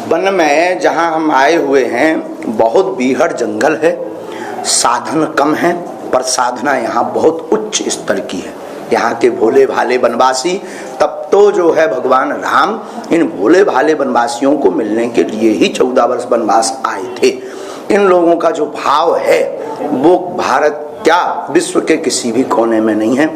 One में जहाँ हम आए हुए हैं बहुत बीहड़ जंगल है, साधन कम है, पर साधना यहाँ बहुत उच्च स्तर की है। यहाँ के भोले भाले वनवासी तब तो जो है भगवान राम इन भोले भाले वनवासियों को मिलने के लिए ही 14 वर्ष वनवास आए थे। इन लोगों का जो भाव है वो भारत क्या विश्व के किसी भी कोने में नहीं है,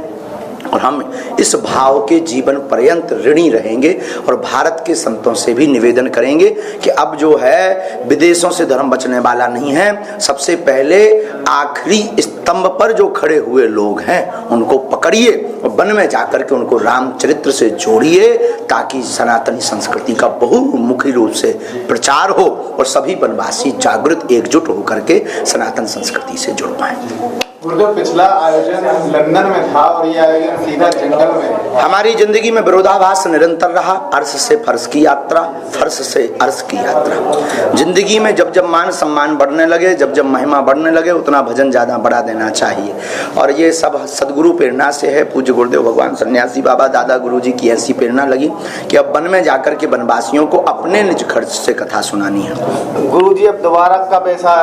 और हम इस भाव के जीवन पर्यंत ऋणी रहेंगे और भारत के संतों से भी निवेदन करेंगे कि अब जो है विदेशों से धर्म बचने वाला नहीं है। सबसे पहले आखिरी स्तंभ पर जो खड़े हुए लोग हैं उनको पकड़िए और वन में जाकर के उनको रामचरित्र से जोड़िए, ताकि सनातनी संस्कृति का बहुमुखी रूप से प्रचार हो और सभी वनवासी जागृत एकजुट होकर के सनातन संस्कृति से जुड़ पाए। गुरुदेव, पिछला आयोजन लंदन में था और ये आयोजन सीधा जंगल में। हमारी जिंदगी में विरोधाभास निरंतर रहा। अर्श से फर्श की यात्रा, फर्श से अर्श की यात्रा। जिंदगी में जब जब मान सम्मान बढ़ने लगे, जब जब महिमा बढ़ने लगे, उतना भजन ज्यादा बढ़ा देना चाहिए। और ये सब सदगुरु प्रेरणा से है। पूज्य गुरुदेव भगवान सन्यासी बाबा दादा गुरु जी की ऐसी प्रेरणा लगी कि अब वन में जाकर के वनवासियों को अपने निज खर्च से कथा सुनानी है। गुरु जी, अब दोबारा कब ऐसा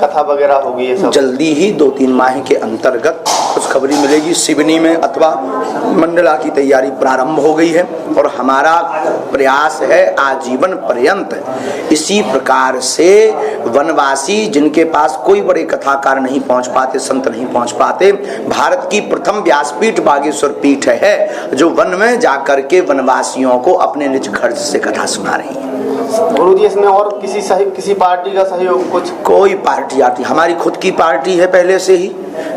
कथा वगैरह होगी? ये सब जल्दी ही 2-3 माह के अंतर्गत खुशखबरी मिलेगी। सिवनी में अथवा मंडला की तैयारी प्रारंभ हो गई है और हमारा प्रयास है आजीवन पर्यंत इसी प्रकार से वनवासी जिनके पास कोई बड़े कथाकार नहीं पहुंच पाते, संत नहीं पहुंच पाते, भारत की प्रथम व्यासपीठ बागेश्वर पीठ है जो वन में जाकर के वनवासियों को अपने निज खर्च से कथा सुना रही है। गुरु जी, इसमें और किसी पार्टी का सहयोग? कुछ कोई पार्टी आती, हमारी खुद की पार्टी है पहले से ही।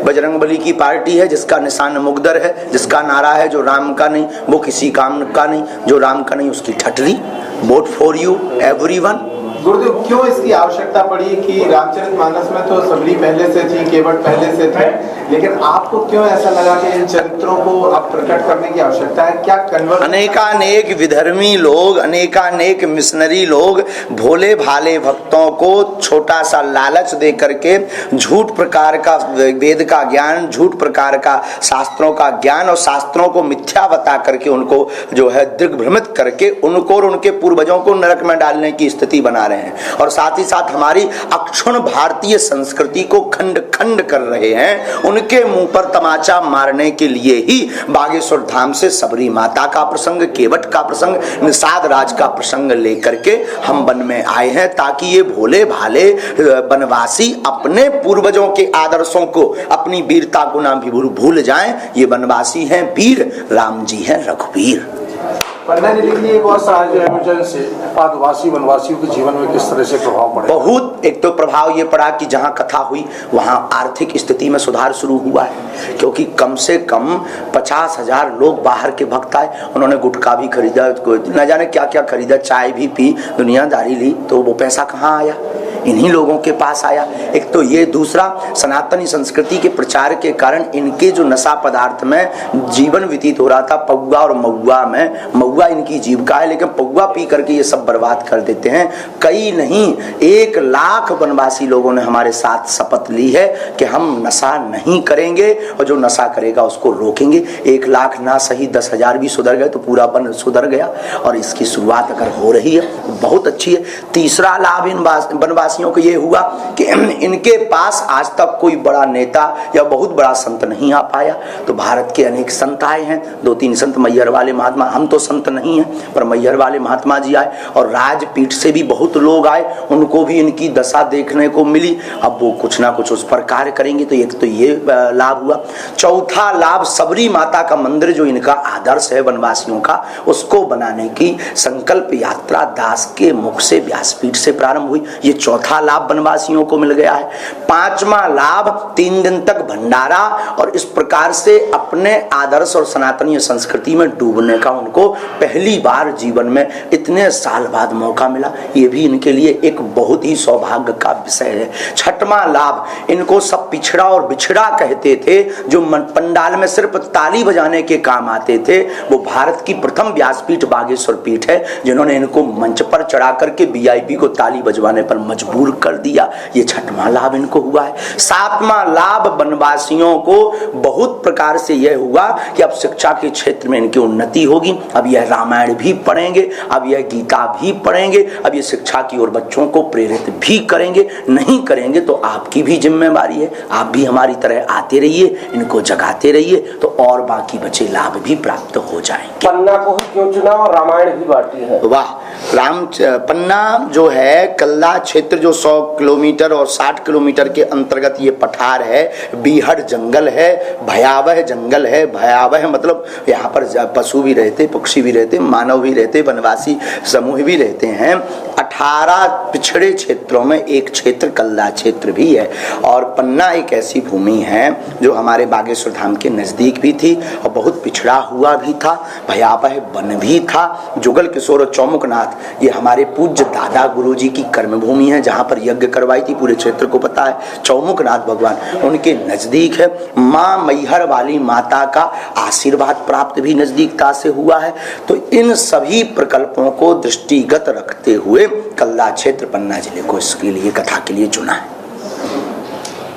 बजरंगबली की पार्टी है जिसका निशान मुगदर है, जिसका नारा है जो राम का नहीं वो किसी काम का नहीं, जो राम का नहीं उसकी ठटरी। Vote for you everyone. Gurudev, क्यों इसकी आवश्यकता पड़ी कि रामचरितमानस में तो सबरी पहले से थी, केवट पहले से थे, लेकिन आपको क्यों ऐसा लगा कि इन चरित्रों को अब प्रकट करने की आवश्यकता है? क्या कन्वर्ट? अनेकानेक विधर्मी लोग, अनेकानेक मिशनरी लोग भोले भाले भक्तों को छोटा सा लालच दे करके झूठ प्रकार का वेद का ज्ञान, झूठ प्रकार का शास्त्रों का ज्ञान और शास्त्रों को मिथ्या बता करके उनको जो है दिग्भ्रमित करके उनको और उनके पूर्वजों को नरक में डालने की स्थिति बना रहे हैं। और साथ ही साथ हमारी अक्षुण भारतीय संस्कृति को खंड खंड कर रहे हैं। उनके मुंह पर तमाचा मारने के लिए ही बागेश्वर धाम से सबरी माता का प्रसंग, केवट का प्रसंग, निषाद राज का प्रसंग लेकर के हम वन में आए हैं, ताकि ये भोले भाले वनवासी अपने पूर्वजों के आदर्शों को, अपनी वीरता को ना भी भूल जाएं। ये वनवासी हैं वीर, राम जी हैं रघुवीर। पन्ना जी, लिखिए बहुत सारे आयोजन से आदिवासी वनवासियों के जीवन में किस तरह से प्रभाव पड़ा? बहुत। एक तो प्रभाव ये पड़ा कि जहाँ कथा हुई वहाँ आर्थिक स्थिति में सुधार शुरू हुआ है, क्योंकि कम से कम 50,000 लोग बाहर के भक्त आए। उन्होंने गुटखा भी खरीदा, न जाने क्या क्या खरीदा, चाय भी पी, दुनियादारी ली, तो वो पैसा कहाँ आया? इन्हीं लोगों के पास आया। एक तो ये, दूसरा सनातनी संस्कृति के प्रचार के कारण इनके जो नशा पदार्थ में जीवन व्यतीत हो रहा था, पौवा और महुआ में, महुआ इनकी जीविका है, लेकिन पौवा पी करके ये सब बर्बाद कर देते हैं। कई नहीं 1 लाख वनवासी लोगों ने हमारे साथ शपथ ली है कि हम नशा नहीं करेंगे और जो नशा करेगा उसको रोकेंगे। 1 लाख ना सही 10,000 भी सुधर गए तो पूरा वन सुधर गया, और इसकी शुरुआत अगर हो रही है बहुत अच्छी है। तीसरा लाभ इन वनवासियों को ये हुआ कि इनके पास आज तक कोई बड़ा नेता या बहुत बड़ा संत नहीं आ पाया, तो भारत के अनेक संत आए हैं। 2-3 संत, मैहर वाले महात्मा, हम तो संत नहीं हैं पर मैहर वाले महात्मा जी आए, और राजपीठ से भी बहुत लोग आए, उनको भी इनकी दशा देखने को मिली। अब वो कुछ ना कुछ उस पर कार्य करेंगे, तो एक तो ये लाभ हुआ। चौथा लाभ, सबरी माता का मंदिर जो इनका आदर्श है वनवासियों का, उसको बनाने की संकल्प यात्रा दास के मुख से व्यासपीठ से प्रारंभ हुई। ये चौथा लाभ वनवासियों को मिल गया है। 5वां लाभ, 3 दिन तक भंडारा, और इस प्रकार से अपने आदर्श और सनातनीय संस्कृति में डूबने का उनको पहली बार जीवन में इतने साल बाद मौका मिला। ये भी इनके लिए एक बहुत ही सौभाग्य का विषय है। 6वां लाभ, इनको सब पिछड़ा और बिछड़ा कहते थे, जो पंडाल में सिर्फ ताली बजाने के काम आते थे, वो भारत की प्रथम व्यासपीठ बागेश्वर पीठ है जिन्होंने इनको मंच पर चढ़ा करके VIP को ताली बजवाने पर मजबूर मजबूर कर दिया। ये छठवां लाभ इनको हुआ है। सातवां लाभ वनवासियों को बहुत प्रकार से यह हुआ कि अब शिक्षा के क्षेत्र में इनकी उन्नति होगी। अब यह रामायण भी पढ़ेंगे, अब यह गीता भी पढ़ेंगे, अब ये शिक्षा की ओर बच्चों को प्रेरित भी करेंगे। नहीं करेंगे तो आपकी भी जिम्मेवारी है, आप भी हमारी तरह आते रहिए, इनको जगाते रहिए, तो और बाकी बचे लाभ भी प्राप्त हो जाएंगे। पन्ना को ही क्यों चुना और रामायण भी बांटी है? वाह, पन्ना जो है कल्ला क्षेत्र जो 100 किलोमीटर और 60 किलोमीटर के अंतर्गत ये पठार है, बीहड़ जंगल है, भयावह जंगल है। भयावह मतलब यहाँ पर पशु भी रहते, पक्षी भी रहते, मानव भी रहते, वनवासी समूह भी रहते हैं। 18 पिछड़े क्षेत्रों में एक क्षेत्र कल्ला क्षेत्र भी है। और पन्ना एक ऐसी भूमि है जो हमारे बागेश्वर धाम के नजदीक भी थी और बहुत पिछड़ा हुआ भी था, भयावह वन भी था। जुगल किशोर और चौमुखनाथ ये हमारे पूज्य दादा गुरुजी की कर्मभूमि है, जहाँ पर यज्ञ करवाई थी, पूरे क्षेत्र को पता है। चौमुखनाथ भगवान उनके नजदीक है। माँ मैहर वाली माता का आशीर्वाद प्राप्त भी नजदीकता से हुआ है। तो इन सभी प्रकल्पों को दृष्टिगत रखते हुए कल्ला क्षेत्र पन्ना जिले को इसके लिए कथा के लिए चुना है।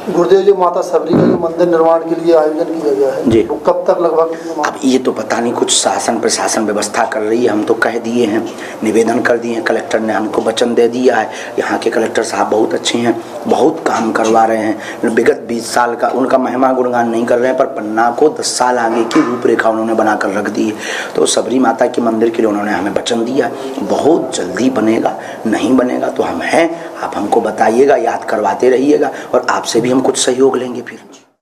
गुरुदेव जी, माता सबरी का जो मंदिर निर्माण के लिए आयोजन किया गया है जी, वो कब तक लगभग? अब ये तो पता नहीं, कुछ शासन प्रशासन व्यवस्था कर रही है। हम तो कह दिए हैं, निवेदन कर दिए हैं, कलेक्टर ने हमको वचन दे दिया है। यहाँ के कलेक्टर साहब बहुत अच्छे हैं, बहुत काम करवा रहे हैं। विगत 20 साल का उनका महिमा गुणगान नहीं कर रहे हैं, पर पन्ना को 10 साल आगे की रूपरेखा उन्होंने बनाकर रख दी है। तो सबरी माता के मंदिर के लिए उन्होंने हमें वचन दिया है, बहुत जल्दी बनेगा। नहीं बनेगा तो हम हैं, आप हमको बताइएगा, याद करवाते रहिएगा और आपसे भी हम कुछ सहयोग लेंगे फिर।